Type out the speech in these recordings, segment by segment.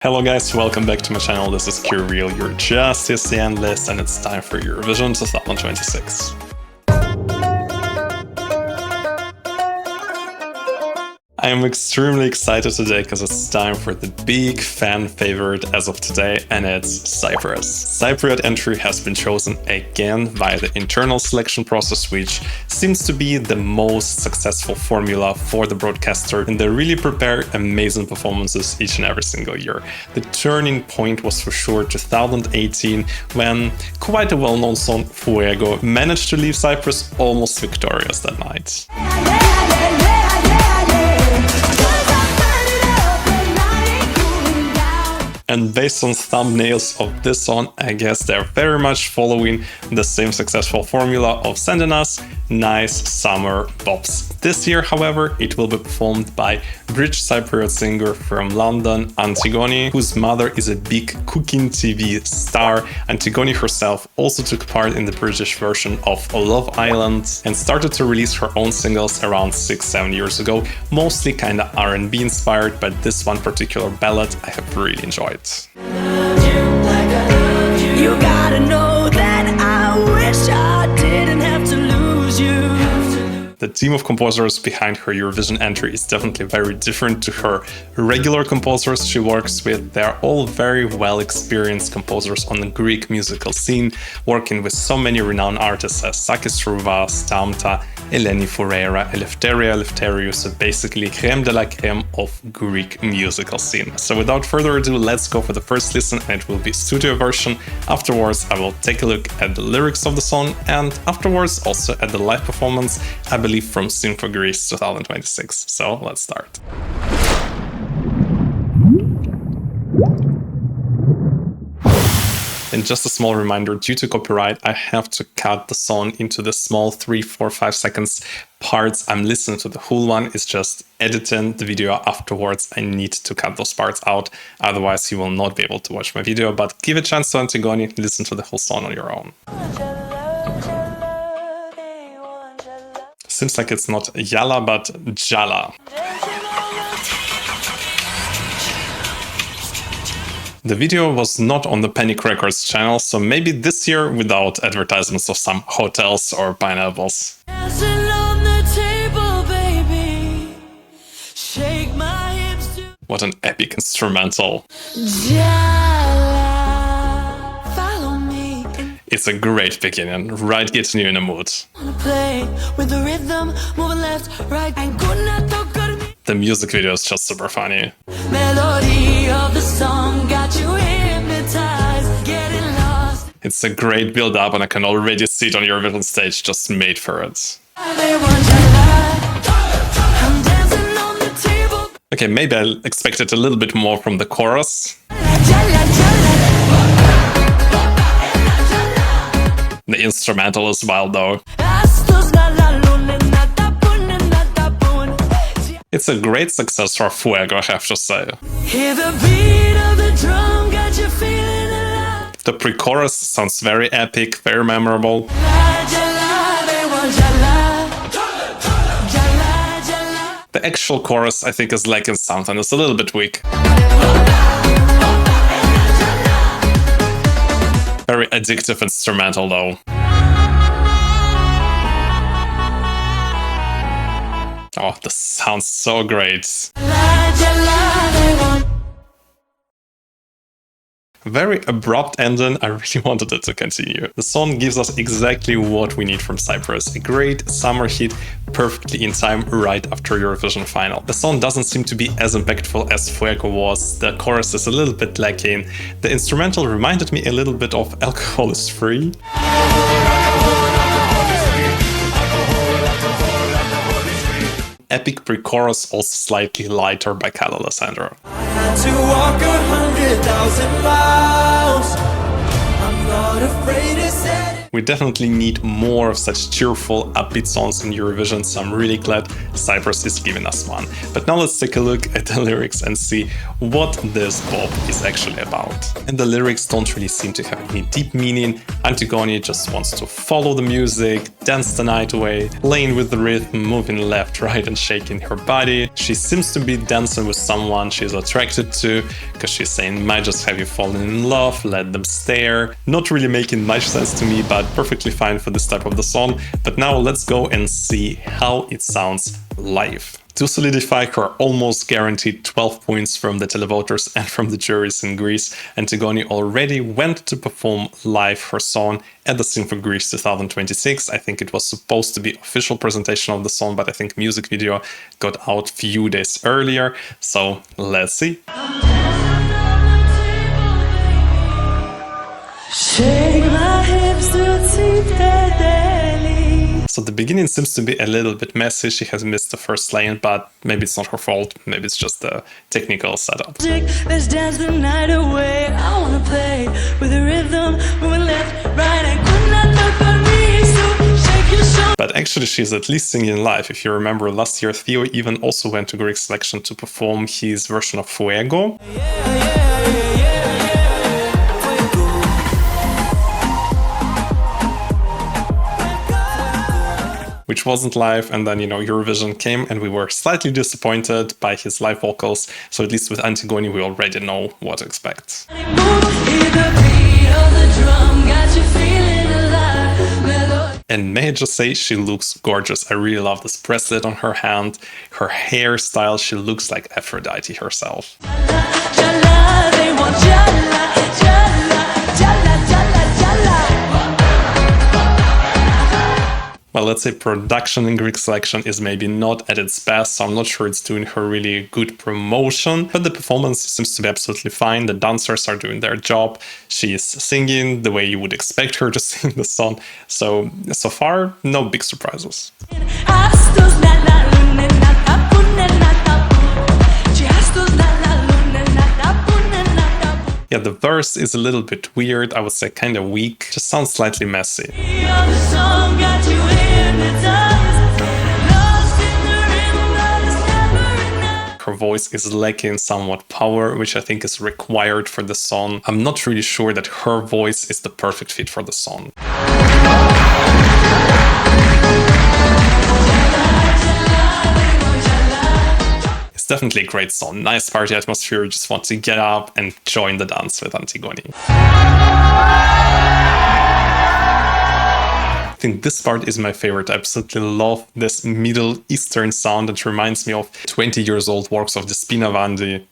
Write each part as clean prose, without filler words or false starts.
Hello guys, welcome back to my channel. This is Kirill, your Justice Analyst, and it's time for Eurovision 2026. I am extremely excited today because it's time for the big fan favorite as of today, and it's Cyprus. Cypriot entry has been chosen again via the internal selection process, which seems to be the most successful formula for the broadcaster, and they really prepare amazing performances each and every single year. The turning point was for sure 2018, when quite a well-known song, Fuego, managed to leave Cyprus almost victorious that night. And based on thumbnails of this song, I guess they're very much following the same successful formula of sending us nice summer bops. This year, however, it will be performed by British Cypriot singer from London, Antigoni, whose mother is a big cooking TV star. Antigoni herself also took part in the British version of Love Island and started to release her own singles around 6-7 years ago, mostly kinda R&B inspired, but this one particular ballad I have really enjoyed. You gotta know that I wish I didn't have to lose you. The team of composers behind her Eurovision entry is definitely very different to her regular composers she works with. They're all very well experienced composers on the Greek musical scene, working with so many renowned artists as Sakis Trouva, Stamta, Eleni Foureira, Eleftheriou, so basically creme de la creme of Greek musical scene. So without further ado, let's go for the first listen, and it will be studio version. Afterwards, I will take a look at the lyrics of the song, and afterwards also at the live performance, I believe from Sing for Greece 2026. So let's start. And just a small reminder, due to copyright, I have to cut the song into the small 3, 4, 5 seconds parts. I'm listening to the whole one, it's just editing the video afterwards. I need to cut those parts out, otherwise you will not be able to watch my video. But give a chance to Antigoni, listen to the whole song on your own. Seems like it's not Jalla, but Jalla. The video was not on the Panic Records channel, so maybe this year without advertisements of some hotels or pineapples. What an epic instrumental. It's a great beginning, right getting you in a mood. The music video is just super funny. It's a great build-up, and I can already see it on Eurovision stage, just made for it. Okay, maybe I expected a little bit more from the chorus. The instrumental is wild though. It's a great success for Fuego, I have to say. The pre-chorus sounds very epic, very memorable. The actual chorus, I think, is lacking something. It's a little bit weak. Very addictive instrumental though. Oh, this sounds so great. Very abrupt ending, I really wanted it to continue. The song gives us exactly what we need from Cyprus. A great summer hit, perfectly in time right after Eurovision final. The song doesn't seem to be as impactful as Fuego was, the chorus is a little bit lacking, the instrumental reminded me a little bit of Alcohol is Free. Epic pre-chorus, also slightly lighter by Cal Alessandro. To walk 100,000 miles. I'm not afraid to say it. We definitely need more of such cheerful, upbeat songs in Eurovision, so I'm really glad Cyprus is giving us one. But now let's take a look at the lyrics and see what this pop is actually about. And the lyrics don't really seem to have any deep meaning. Antigoni just wants to follow the music, dance the night away, playing with the rhythm, moving left, right and shaking her body. She seems to be dancing with someone she's attracted to, because she's saying, might just have you fallen in love, let them stare. Not really making much sense to me, but perfectly fine for this type of the song. But now let's go and see how it sounds live. To solidify her almost guaranteed 12 points from the televoters and from the juries in Greece, Antigoni already went to perform live her song at the Sing for Greece 2026. I think it was supposed to be official presentation of the song, but I think music video got out a few days earlier. So let's see. Shake my hips to so the beginning seems to be a little bit messy. She has missed the first lane, but maybe it's not her fault. Maybe it's just the technical setup. Let's dance the night away. I wanna play with the rhythm, moving left, right, and could not look on me, so shake your shoulder. But actually she's at least singing live. If you remember, last year Theo even also went to Greek selection to perform his version of Fuego. Which wasn't live, and then, you know, Eurovision came and we were slightly disappointed by his live vocals, so at least with Antigoni we already know what to expect. And may I just say, she looks gorgeous. I really love this bracelet on her hand, her hairstyle, she looks like Aphrodite herself. Jalla, they want Jalla, Jalla, Jalla, Jalla, Jalla. Well, let's say production in Greek selection is maybe not at its best, so I'm not sure it's doing her really good promotion, but the performance seems to be absolutely fine. The dancers are doing their job. She is singing the way you would expect her to sing the song. So far, no big surprises. Yeah, the verse is a little bit weird, I would say kind of weak, just sounds slightly messy. Her voice is lacking somewhat power, which I think is required for the song. I'm not really sure that her voice is the perfect fit for the song. Definitely a great song, nice party atmosphere, you just want to get up and join the dance with Antigoni. I think this part is my favorite. I absolutely love this Middle Eastern sound that reminds me of 20 years old works of the Spinavandi.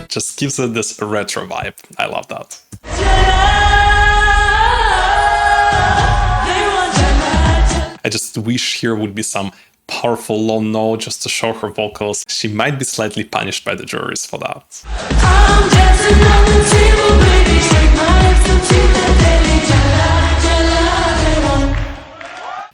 Just gives it this retro vibe. I love that. I just wish here would be some powerful low note just to show her vocals. She might be slightly punished by the juries for that.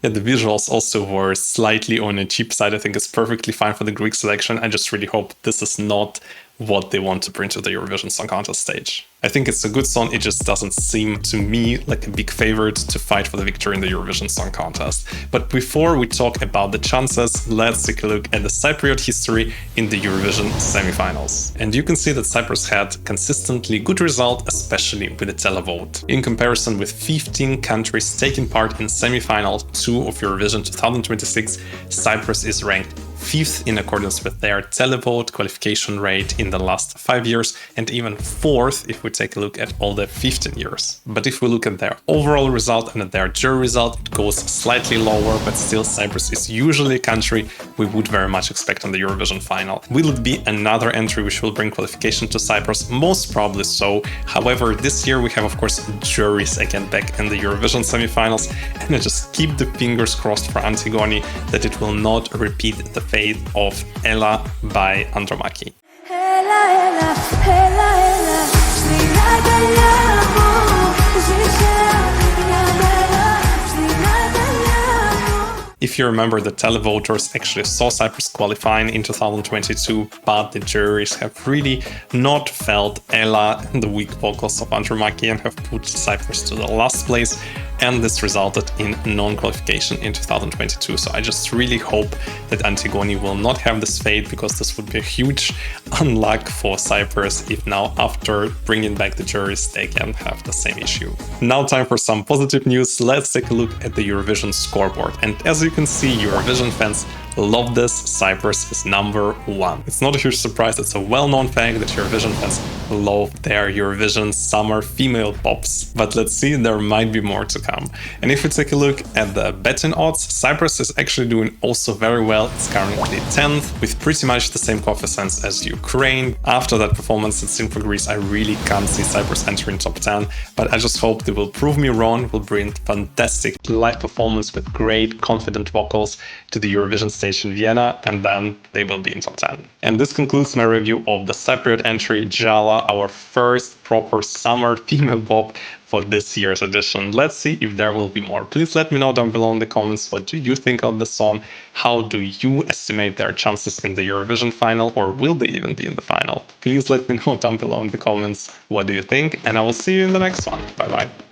Yeah, the visuals also were slightly on a cheap side. I think it's perfectly fine for the Greek selection. I just really hope this is not what they want to bring to the Eurovision Song Contest stage. I think it's a good song, it just doesn't seem to me like a big favorite to fight for the victory in the Eurovision Song Contest. But before we talk about the chances, let's take a look at the Cypriot history in the Eurovision Semi-Finals. And you can see that Cyprus had consistently good result, especially with the televote. In comparison with 15 countries taking part in Semi-Final 2 of Eurovision 2026, Cyprus is ranked 5th in accordance with their televote qualification rate in the last 5 years, and even 4th if we take a look at all the 15 years. But if we look at their overall result and at their jury result, it goes slightly lower, but still Cyprus is usually a country we would very much expect on the Eurovision final. Will it be another entry which will bring qualification to Cyprus? Most probably so. However, this year we have of course juries again back in the Eurovision semi-finals, and I just keep the fingers crossed for Antigoni that it will not repeat the fate of Ella by Andromache. If you remember, the televoters actually saw Cyprus qualifying in 2022, but the juries have really not felt Ella and the weak vocals of Andromache and have put Cyprus to the last place. and this resulted in non-qualification in 2022. So I just really hope that Antigoni will not have this fate, because this would be a huge unluck for Cyprus if now after bringing back the juries they can have the same issue. Now time for some positive news. Let's take a look at the Eurovision scoreboard. And as you can see, Eurovision fans love this. Cyprus is #1. It's not a huge surprise, it's a well-known fact that Eurovision fans love their Eurovision summer female pops. But let's see, there might be more to come. And if we take a look at the betting odds, Cyprus is actually doing also very well. It's currently 10th with pretty much the same coefficients as Ukraine. After that performance at Sync for Greece, I really can't see Cyprus entering top 10, but I just hope they will prove me wrong, will bring fantastic live performance with great confident vocals to the Eurovision stage in Vienna, and then they will be in top 10. And this concludes my review of the Cypriot entry Jalla, our first proper summer female pop for this year's edition. Let's see if there will be more. Please let me know down below in the comments, what do you think of the song? How do you estimate their chances in the Eurovision final, or will they even be in the final? Please let me know down below in the comments what do you think, and I will see you in the next one. Bye bye.